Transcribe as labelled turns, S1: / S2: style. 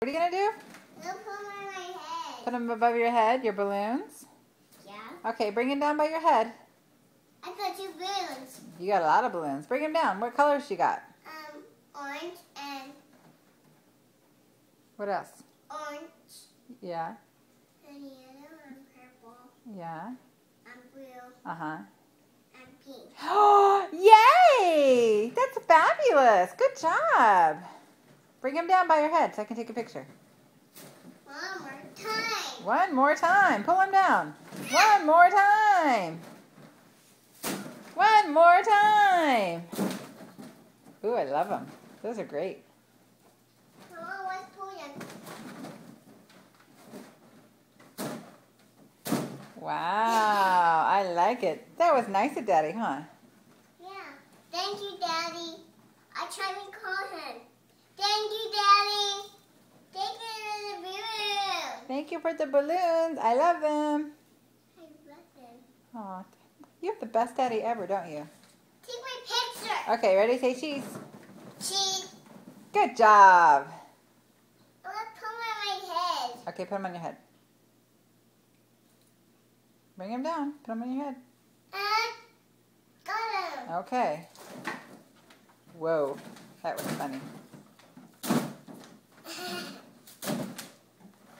S1: What are you going to do?
S2: I'll put them on my head.
S1: Put them above your head, your balloons?
S2: Yeah.
S1: Okay, bring them down by your head.
S2: I got 2 balloons.
S1: You got a lot of balloons. Bring them down. What colors you got?
S2: Orange and
S1: What else?
S2: orange
S1: Yeah.
S2: and yellow and purple
S1: Yeah.
S2: and blue
S1: Uh-huh.
S2: and pink.
S1: Oh, yay! That's fabulous. Good job. Bring them down by your head so I can take a picture.
S2: One more time.
S1: One more time. Pull them down. One more time. One more time. Ooh, I love them. Those are great.
S2: Mama, let's pull them.
S1: Wow, I like it. That was nice of Daddy, huh?
S2: Yeah. Thank you, Daddy. I tried to call him. Thank you, Daddy. Thank you for the balloon.
S1: Thank you for the balloons. I love them.
S2: I love them.
S1: Aw, you have the best daddy ever, don't you?
S2: Take my picture.
S1: Okay, ready? Say cheese.
S2: Cheese.
S1: Good job.
S2: Let's put them on my head.
S1: Okay, put them on your head. Bring them down. Put them on your head.
S2: Got them.
S1: Okay. Whoa, that was funny.